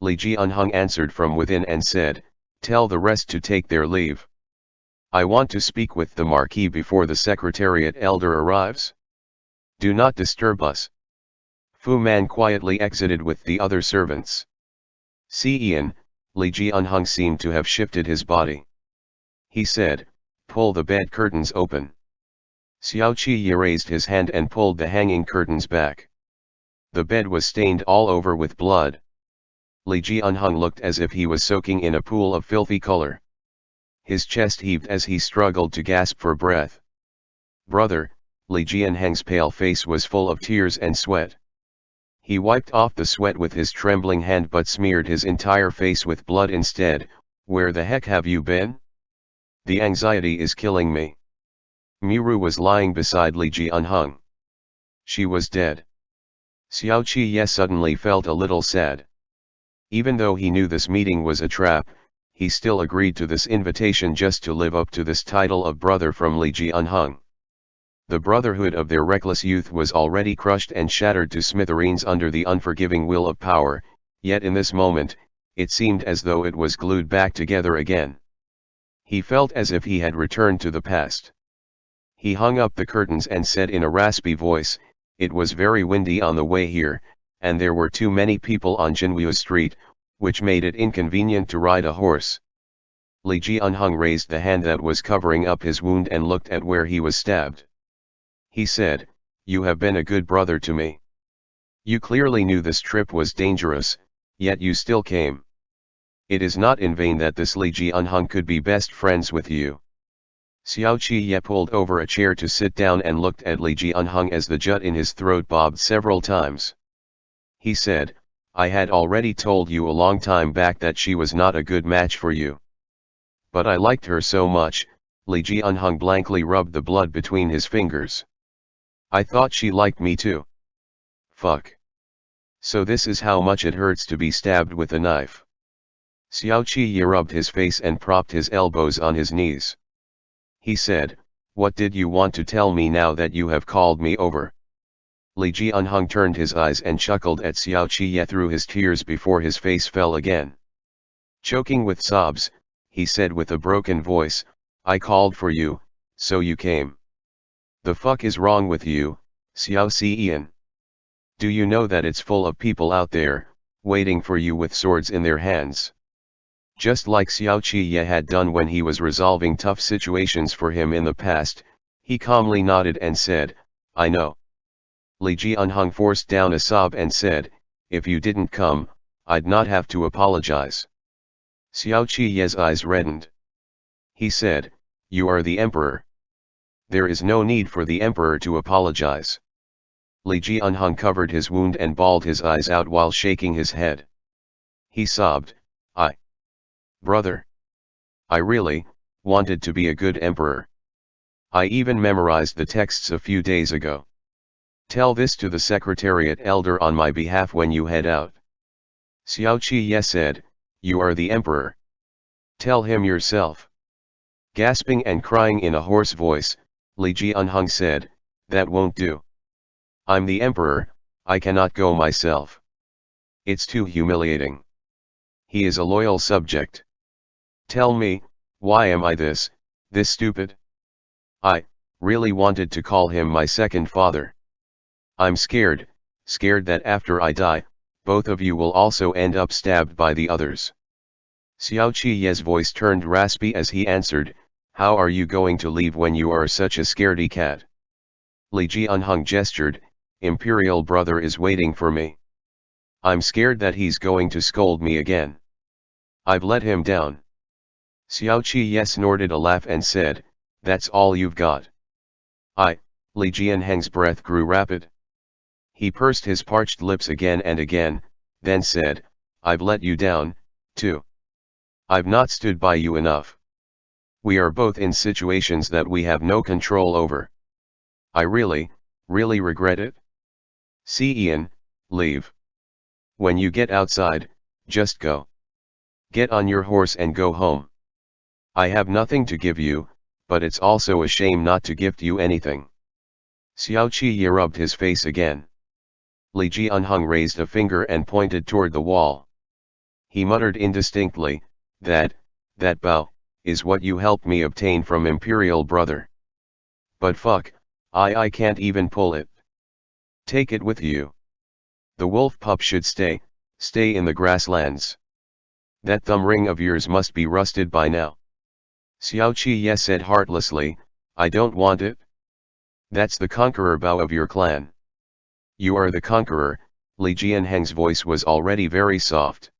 Liege Unhung answered from within and said, "Tell the rest to take their leave. I want to speak with the Marquis before the Secretariat elder arrives. Do not disturb us." Fu Man quietly exited with the other servants. Ian, Liege Unhung seemed to have shifted his body. He said, "Pull the bed curtains open." Xiao Qiye raised his hand and pulled the hanging curtains back. The bed was stained all over with blood. Liege Unhung looked as if he was soaking in a pool of filthy color. His chest heaved as he struggled to gasp for breath. Brother, Li Jianheng's pale face was full of tears and sweat. He wiped off the sweat with his trembling hand but smeared his entire face with blood instead. Where the heck have you been? The anxiety is killing me. Miru was lying beside Li Jianheng. She was dead. Xiao Qiye suddenly felt a little sad. Even though he knew this meeting was a trap, he still agreed to this invitation just to live up to this title of brother from Li Jianheng. The brotherhood of their reckless youth was already crushed and shattered to smithereens under the unforgiving will of power, yet in this moment, it seemed as though it was glued back together again. He felt as if he had returned to the past. He hung up the curtains and said in a raspy voice, "It was very windy on the way here, and there were too many people on Jinwu Street, which made it inconvenient to ride a horse." Li Jianheng raised the hand that was covering up his wound and looked at where he was stabbed. He said, "You have been a good brother to me. You clearly knew this trip was dangerous, yet you still came. It is not in vain that this Li Jianheng could be best friends with you." Xiao Qiye pulled over a chair to sit down and looked at Li Jianheng as the jut in his throat bobbed several times. He said, "I had already told you a long time back that she was not a good match for you. But I liked her so much." Li Jianheng blankly rubbed the blood between his fingers. "I thought she liked me too. Fuck. So this is how much it hurts to be stabbed with a knife." Xiao Qiye rubbed his face and propped his elbows on his knees. He said, "What did you want to tell me now that you have called me over?" Li Jianheng turned his eyes and chuckled at Xiao Qiye through his tears before his face fell again. Choking with sobs, he said with a broken voice, "I called for you, so you came. The fuck is wrong with you, Xiao Xian? Do you know that it's full of people out there, waiting for you with swords in their hands?" Just like Xiao Qiye had done when he was resolving tough situations for him in the past, he calmly nodded and said, "I know." Li Jianheng forced down a sob and said, "If you didn't come, I'd not have to apologize." Xiao Qiye's eyes reddened. He said, "You are the emperor. There is no need for the emperor to apologize." Li Jianheng covered his wound and bawled his eyes out while shaking his head. He sobbed, Brother, I really wanted to be a good emperor. I even memorized the texts a few days ago. Tell this to the Secretariat Elder on my behalf when you head out." Xiao Qiye said, "You are the emperor. Tell him yourself." Gasping and crying in a hoarse voice, Li Jianheng said, "That won't do. I'm the emperor, I cannot go myself. It's too humiliating. He is a loyal subject. Tell me, why am I this stupid? I really wanted to call him my second father. I'm scared that after I die, both of you will also end up stabbed by the others." Xiao Qiye's voice turned raspy as he answered, "How are you going to leave when you are such a scaredy cat?" Li Jianheng gestured, "Imperial brother is waiting for me. I'm scared that he's going to scold me again. I've let him down." Xiao Qiye snorted a laugh and said, "That's all you've got?" Li Jianheng's breath grew rapid. He pursed his parched lips again and again, then said, "I've let you down, too. I've not stood by you enough. We are both in situations that we have no control over. I really regret it. Xian, leave. When you get outside, just go. Get on your horse and go home. I have nothing to give you, but it's also a shame not to gift you anything." Xiao Qiye rubbed his face again. Li Jianheng raised a finger and pointed toward the wall. He muttered indistinctly, that bow, is what you helped me obtain from Imperial brother. But fuck, I can't even pull it. Take it with you. The wolf pup should stay in the grasslands. That thumb ring of yours must be rusted by now." Xiao Qiye said heartlessly, "I don't want it. That's the conqueror bow of your clan. You are the conqueror." Li Jianheng's voice was already very soft.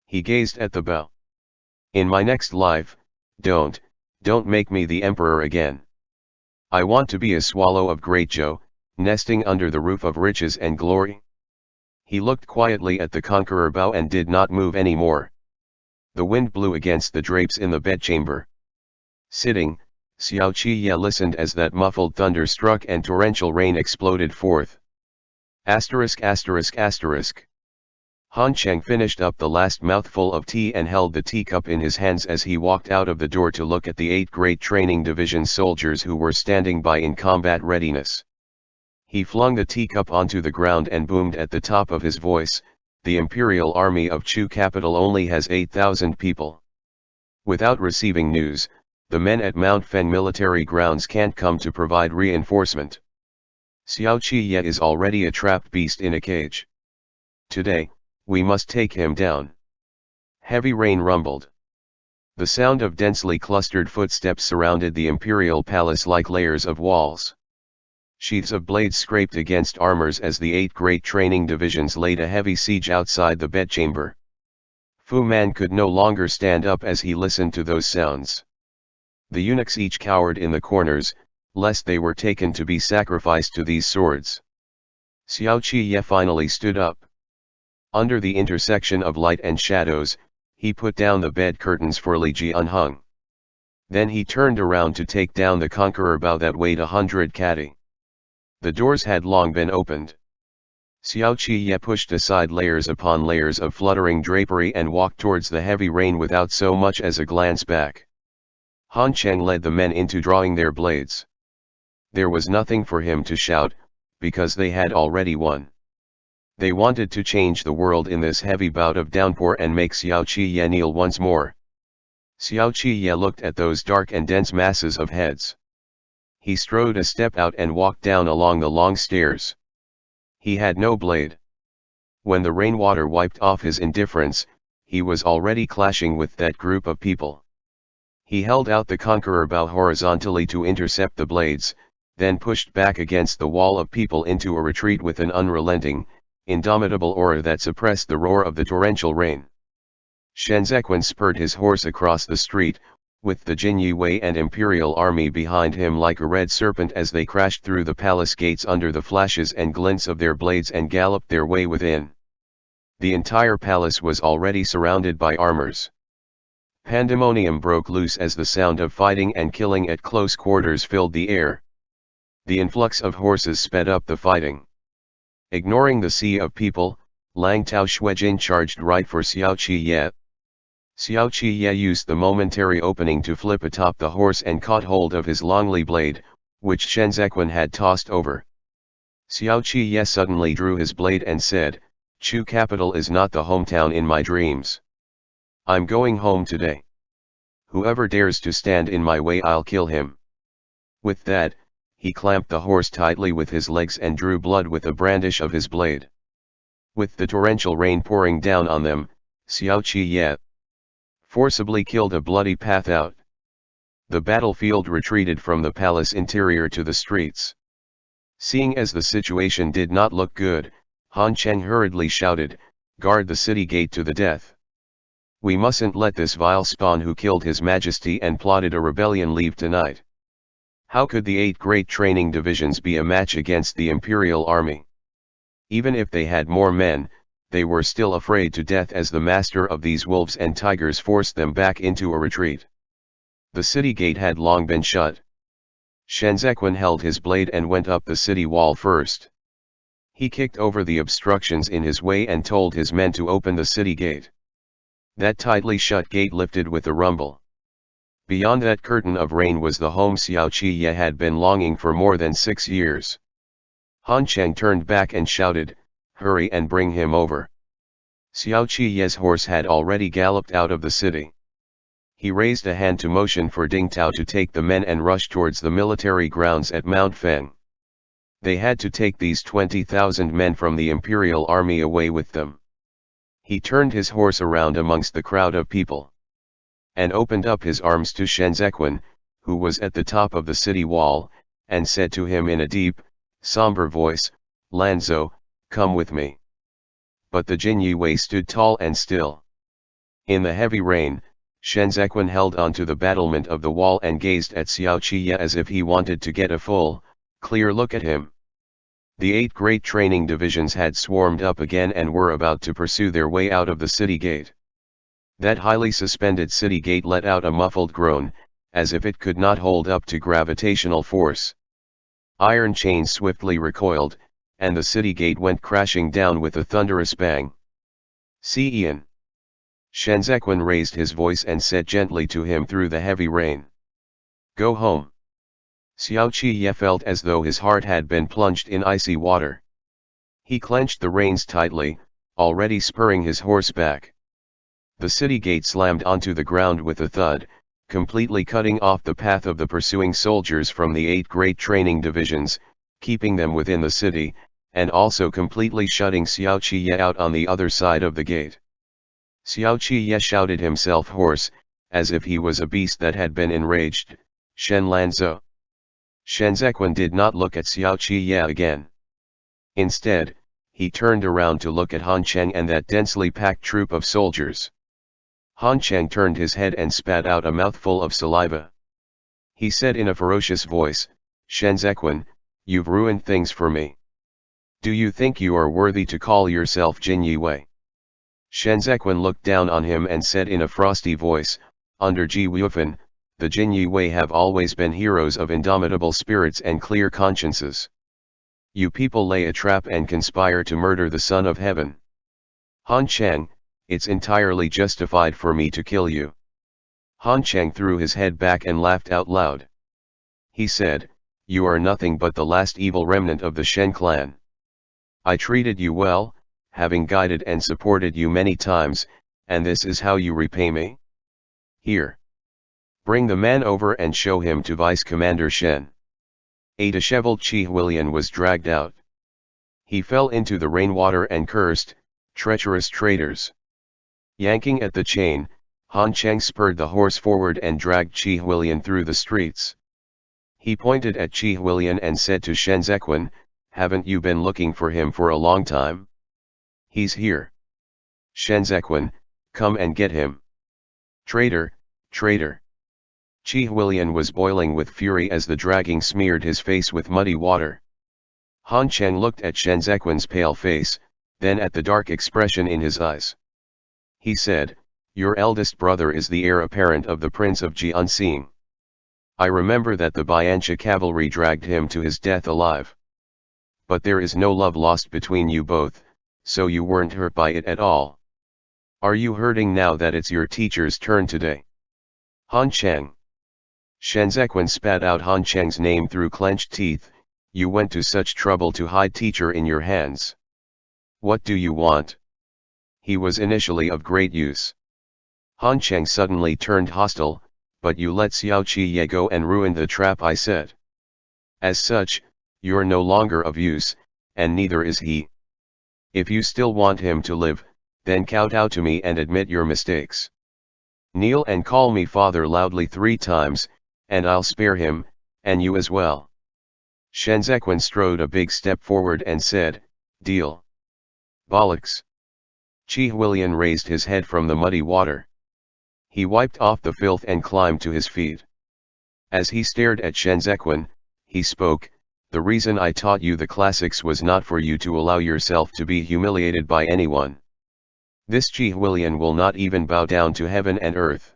He gazed at the bow. "In my next life, don't make me the emperor again. I want to be a swallow of great Zhou, nesting under the roof of riches and glory. He looked quietly at the conqueror Bao and did not move any more. The wind blew against the drapes in the bedchamber. Sitting, Xiao Qiye listened as that muffled thunder struck and torrential rain exploded forth. Asterisk asterisk asterisk. Han Cheng finished up the last mouthful of tea and held the teacup in his hands as he walked out of the door to look at the 8 Great Training Division soldiers who were standing by in combat readiness. He flung the teacup onto the ground and boomed at the top of his voice, "The Imperial Army of Chu capital only has 8,000 people. Without receiving news, the men at Mount Fen military grounds can't come to provide reinforcement. Xiao Qiye is already a trapped beast in a cage. Today, we must take him down." Heavy rain rumbled. The sound of densely clustered footsteps surrounded the imperial palace like layers of walls. Sheaths of blades scraped against armors as the 8 great training divisions laid a heavy siege outside the bedchamber. Fu Man could no longer stand up as he listened to those sounds. The eunuchs each cowered in the corners, lest they were taken to be sacrificed to these swords. Xiao Qiye finally stood up. Under the intersection of light and shadows, he put down the bed curtains for Liege unhung. Then he turned around to take down the conqueror Bao that weighed 100 kati. The doors had long been opened. Xiao Qiye pushed aside layers upon layers of fluttering drapery and walked towards the heavy rain without so much as a glance back. Han Cheng led the men into drawing their blades. There was nothing for him to shout, because they had already won. They wanted to change the world in this heavy bout of downpour and make Xiao Qiye kneel once more. Xiao Qiye looked at those dark and dense masses of heads. He strode a step out and walked down along the long stairs. He had no blade. When the rainwater wiped off his indifference, he was already clashing with that group of people. He held out the conqueror Bao horizontally to intercept the blades, then pushed back against the wall of people into a retreat with an unrelenting, indomitable aura that suppressed the roar of the torrential rain. Shenzhequan spurred his horse across the street, with the Jinyue and Imperial Army behind him like a red serpent as they crashed through the palace gates under the flashes and glints of their blades and galloped their way within. The entire palace was already surrounded by armors. Pandemonium broke loose as the sound of fighting and killing at close quarters filled the air. The influx of horses sped up the fighting. Ignoring the sea of people, Lang Tao Shuijin charged right for Xiao Qiye. Xiao Qiye used the momentary opening to flip atop the horse and caught hold of his longly blade, which Shenzhequan had tossed over. Xiao Qiye suddenly drew his blade and said, "Chu capital is not the hometown in my dreams. I'm going home today. Whoever dares to stand in my way, I'll kill him." With that, he clamped the horse tightly with his legs and drew blood with a brandish of his blade. With the torrential rain pouring down on them, Xiao Qiye forcibly killed a bloody path out. The battlefield retreated from the palace interior to the streets. Seeing as the situation did not look good, Han Cheng hurriedly shouted, "Guard the city gate to the death. We mustn't let this vile spawn who killed His Majesty and plotted a rebellion leave tonight." How could the 8 great training divisions be a match against the Imperial Army? Even if they had more men, they were still afraid to death as the master of these wolves and tigers forced them back into a retreat. The city gate had long been shut. Shenzhequan held his blade and went up the city wall first. He kicked over the obstructions in his way and told his men to open the city gate. That tightly shut gate lifted with a rumble. Beyond that curtain of rain was the home Xiao Qiye had been longing for more than 6 years. Han Cheng turned back and shouted, "Hurry and bring him over." Xiao Qiye's horse had already galloped out of the city. He raised a hand to motion for Ding Tao to take the men and rush towards the military grounds at Mount Feng. They had to take these 20,000 men from the Imperial Army away with them. He turned his horse around amongst the crowd of people, and opened up his arms to Shenzhequan, who was at the top of the city wall, and said to him in a deep, somber voice, "Lanzhou, come with me." But the Jinyue stood tall and still. In the heavy rain, Shenzhen held onto the battlement of the wall and gazed at Xiao Qiye as if he wanted to get a full, clear look at him. The 8 great training divisions had swarmed up again and were about to pursue their way out of the city gate. That highly suspended city gate let out a muffled groan, as if it could not hold up to gravitational force. Iron chains swiftly recoiled, and the city gate went crashing down with a thunderous bang. Xian. Shenzhen raised his voice and said gently to him through the heavy rain. Go home. Xiao Qiye felt as though his heart had been plunged in icy water. He clenched the reins tightly, already spurring his horse back. The city gate slammed onto the ground with a thud, completely cutting off the path of the pursuing soldiers from the 8 great training divisions, keeping them within the city, and also completely shutting Xiao Qiye out on the other side of the gate. Xiao Qiye shouted himself hoarse, as if he was a beast that had been enraged, Shen Lanzhou. Shenzhen did not look at Xiao Qiye again. Instead, he turned around to look at Han Cheng and that densely packed troop of soldiers. Han Cheng turned his head and spat out a mouthful of saliva. He said in a ferocious voice, Shenzhen, you've ruined things for me. Do you think you are worthy to call yourself Jin Yue? Shenzhen looked down on him and said in a frosty voice, under Ji Wufen, the Jin Yue have always been heroes of indomitable spirits and clear consciences. You people lay a trap and conspire to murder the Son of Heaven. Han Cheng, it's entirely justified for me to kill you. Han Cheng threw his head back and laughed out loud. He said, you are nothing but the last evil remnant of the Shen clan. I treated you well, having guided and supported you many times, and this is how you repay me? Here. Bring the man over and show him to Vice Commander Shen. A disheveled Qi Huilian was dragged out. He fell into the rainwater and cursed, treacherous traitors. Yanking at the chain, Han Cheng spurred the horse forward and dragged Qi Huilian through the streets. He pointed at Qi Huilian and said to Shenzhen, haven't you been looking for him for a long time? He's here. Shenzhen, come and get him. Traitor, traitor. Qi Huilian was boiling with fury as the dragging smeared his face with muddy water. Han Cheng looked at Shenzhen's pale face, then at the dark expression in his eyes. He said, your eldest brother is the heir apparent of the Prince of Jianxing. I remember that the Bianchi cavalry dragged him to his death alive. But there is no love lost between you both, so you weren't hurt by it at all. Are you hurting now that it's your teacher's turn today? Han Cheng. Shenzhen spat out Han Cheng's name through clenched teeth, you went to such trouble to hide teacher in your hands. What do you want? He was initially of great use. Han Cheng suddenly turned hostile, but you let Xiao Qiye go and ruined the trap I set. As such, you're no longer of use, and neither is he. If you still want him to live, then kowtow to me and admit your mistakes. Kneel and call me father loudly 3 times, and I'll spare him, and you as well. Shenzhen strode a big step forward and said, deal. Bollocks. Qi Huilian raised his head from the muddy water. He wiped off the filth and climbed to his feet. As he stared at Shenzhen, he spoke, the reason I taught you the classics was not for you to allow yourself to be humiliated by anyone. This Qi Huilian will not even bow down to heaven and earth.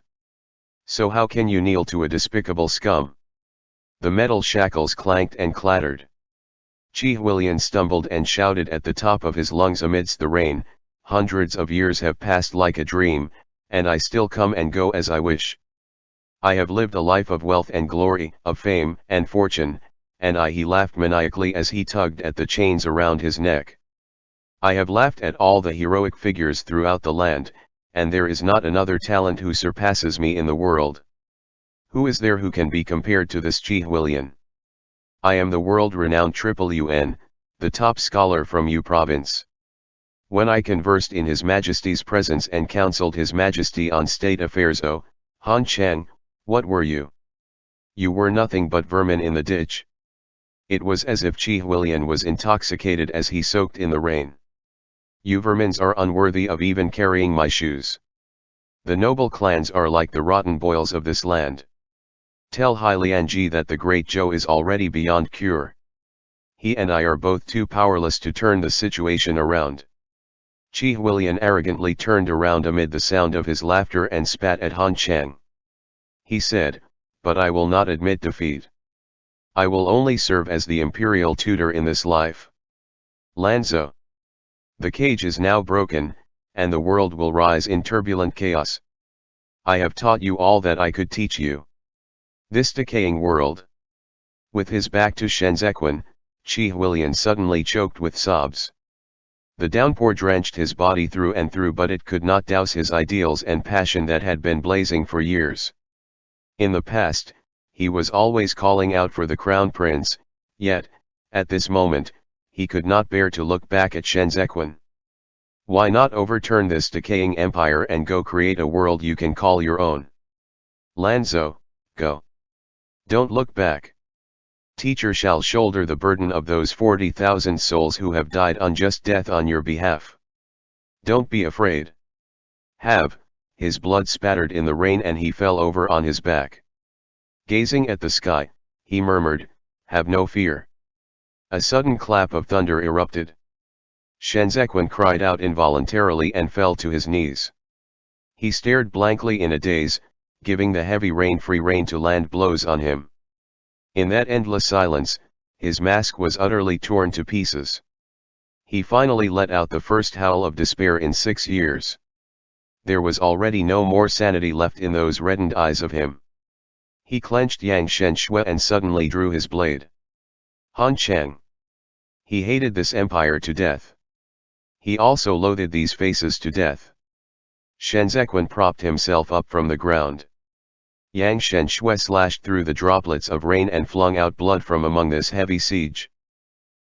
So how can you kneel to a despicable scum? The metal shackles clanked and clattered. Qi Huilian stumbled and shouted at the top of his lungs amidst the rain, hundreds of years have passed like a dream, and I still come and go as I wish. I have lived a life of wealth and glory, of fame and fortune, and he laughed maniacally as he tugged at the chains around his neck. I have laughed at all the heroic figures throughout the land, and there is not another talent who surpasses me in the world. Who is there who can be compared to this Qi Huilian? I am the world-renowned UN, the top scholar from Yu province. When I conversed in His Majesty's presence and counseled His Majesty on state affairs, oh, Han Cheng, what were you? You were nothing but vermin in the ditch. It was as if Qi Huilian was intoxicated as he soaked in the rain. You vermins are unworthy of even carrying my shoes. The noble clans are like the rotten boils of this land. Tell Hai Lianji that the great Zhou is already beyond cure. He and I are both too powerless to turn the situation around. Qi Huilian arrogantly turned around amid the sound of his laughter and spat at Han Chang. He said, "But I will not admit defeat. I will only serve as the imperial tutor in this life. Lanzo. The cage is now broken, and the world will rise in turbulent chaos. I have taught you all that I could teach you. This decaying world." With his back to Shenzhequan, Qi Huilian suddenly choked with sobs. The downpour drenched his body through and through, but it could not douse his ideals and passion that had been blazing for years. In the past, he was always calling out for the crown prince, yet, at this moment, he could not bear to look back at Shenzhequan. Why not overturn this decaying empire and go create a world you can call your own? Lanzo, go. Don't look back. Teacher shall shoulder the burden of those 40,000 souls who have died unjust death on your behalf. Don't be afraid. Have, his blood spattered in the rain and he fell over on his back. Gazing at the sky, he murmured, "Have no fear." A sudden clap of thunder erupted. Shenzhequan cried out involuntarily and fell to his knees. He stared blankly in a daze, giving the heavy rain free rein to land blows on him. In that endless silence, his mask was utterly torn to pieces. He finally let out the first howl of despair in 6 years. There was already no more sanity left in those reddened eyes of him. He clenched Yang Shenshui and suddenly drew his blade. Han Chang. He hated this empire to death. He also loathed these faces to death. Shenzhequan propped himself up from the ground. Yang Shenshui slashed through the droplets of rain and flung out blood from among this heavy siege.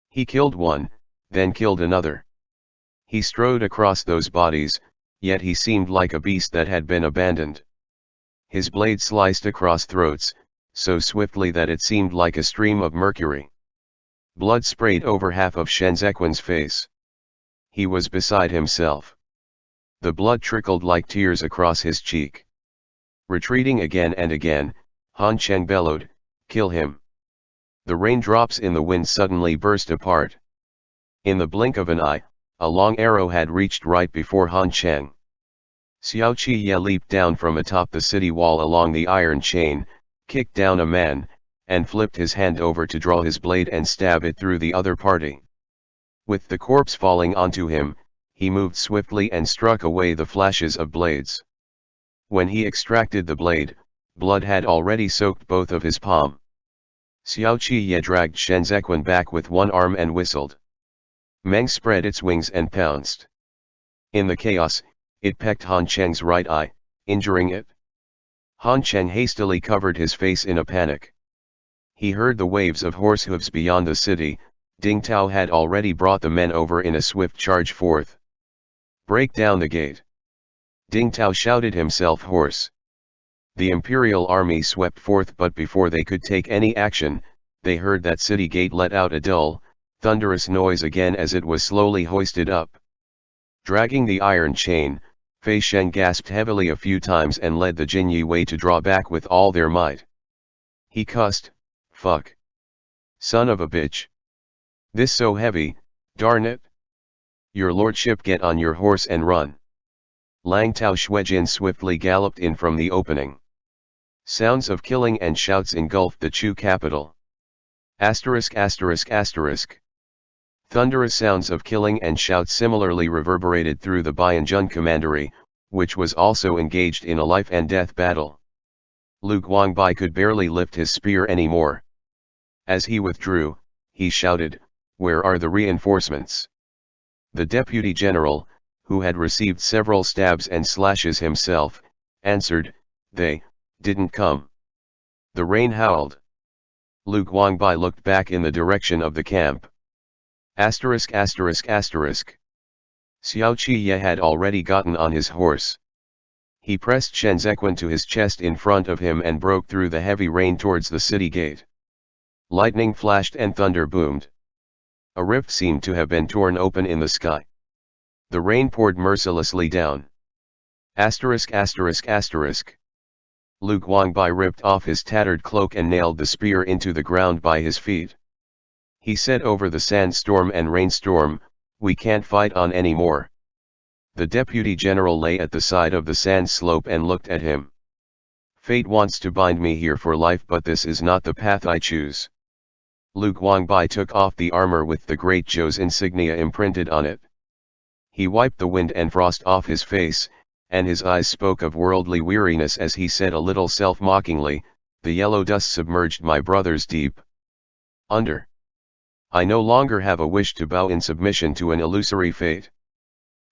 He killed one, then killed another. He strode across those bodies, yet he seemed like a beast that had been abandoned. His blade sliced across throats, so swiftly that it seemed like a stream of mercury. Blood sprayed over half of Shenzhequan's face. He was beside himself. The blood trickled like tears across his cheek. Retreating again and again, Han Chang bellowed, "Kill him." The raindrops in the wind suddenly burst apart. In the blink of an eye, a long arrow had reached right before Han Chang. Xiao Qiye leaped down from atop the city wall along the iron chain, kicked down a man, and flipped his hand over to draw his blade and stab it through the other party. With the corpse falling onto him, he moved swiftly and struck away the flashes of blades. When he extracted the blade, blood had already soaked both of his palm. Xiao Qiye dragged Shenzhequan back with one arm and whistled. Meng spread its wings and pounced. In the chaos, it pecked Han Chang's right eye, injuring it. Han Chang hastily covered his face in a panic. He heard the waves of horse hooves beyond the city. Ding Tao had already brought the men over in a swift charge forth. "Break down the gate!" Ding Tao shouted, himself hoarse. The imperial army swept forth, but before they could take any action, they heard that city gate let out a dull, thunderous noise again as it was slowly hoisted up. Dragging the iron chain, Fei Sheng gasped heavily a few times and led the Jinyi Wei to draw back with all their might. He cussed, "Fuck. Son of a bitch. This so heavy, darn it. Your lordship, get on your horse and run." Lang Tao Shuijin swiftly galloped in from the opening. Sounds of killing and shouts engulfed the Chu capital. Asterisk asterisk asterisk. Thunderous sounds of killing and shouts similarly reverberated through the Bianjun commandery, which was also engaged in a life and death battle. Lu Guangbai could barely lift his spear anymore. As he withdrew, he shouted, "Where are the reinforcements?" The deputy general, who had received several stabs and slashes himself, answered, "They didn't come." The rain howled. Lu Guangbai looked back in the direction of the camp. Asterisk asterisk asterisk. Xiao Qiye had already gotten on his horse. He pressed Shenzhequan to his chest in front of him and broke through the heavy rain towards the city gate. Lightning flashed and thunder boomed. A rift seemed to have been torn open in the sky. The rain poured mercilessly down. Asterisk asterisk asterisk. Lu Guangbai ripped off his tattered cloak and nailed the spear into the ground by his feet. He said over the sandstorm and rainstorm, "We can't fight on any more." The deputy general lay at the side of the sand slope and looked at him. "Fate wants to bind me here for life, but this is not the path I choose." Lu Guangbai took off the armor with the Great Zhou's insignia imprinted on it. He wiped the wind and frost off his face, and his eyes spoke of worldly weariness as he said a little self-mockingly, "The yellow dust submerged my brothers deep under. I no longer have a wish to bow in submission to an illusory fate.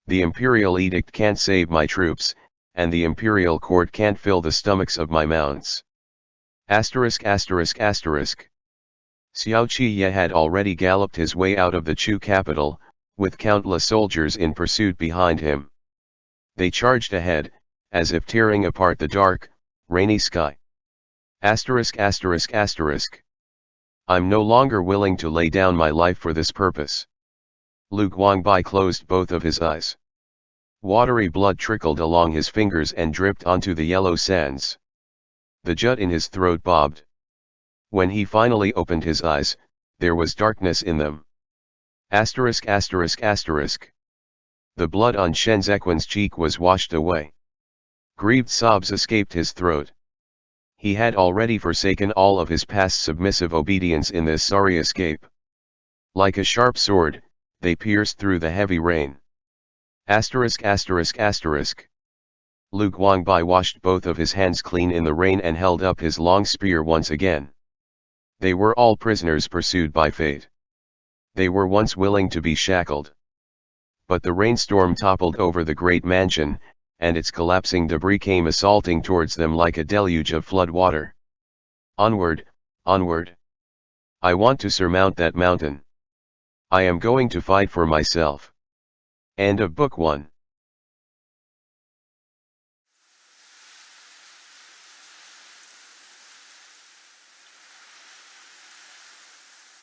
The imperial edict can't save my troops, and the imperial court can't fill the stomachs of my mounts." Asterisk asterisk asterisk. Xiao Qiye had already galloped his way out of the Chu capital, with countless soldiers in pursuit behind him. They charged ahead, as if tearing apart the dark, rainy sky. Asterisk asterisk asterisk. "I'm no longer willing to lay down my life for this purpose." Lu Guangbai closed both of his eyes. Watery blood trickled along his fingers and dripped onto the yellow sands. The jut in his throat bobbed. When he finally opened his eyes, there was darkness in them. Asterisk asterisk asterisk. The blood on Shen Zequin's cheek was washed away. Grieved sobs escaped his throat. He had already forsaken all of his past submissive obedience in this sorry escape. Like a sharp sword, they pierced through the heavy rain. Asterisk asterisk asterisk. Lu Guangbai washed both of his hands clean in the rain and held up his long spear once again. They were all prisoners pursued by fate. They were once willing to be shackled. But the rainstorm toppled over the great mansion, and its collapsing debris came assaulting towards them like a deluge of flood water. Onward, onward. I want to surmount that mountain. I am going to fight for myself. End of Book 1.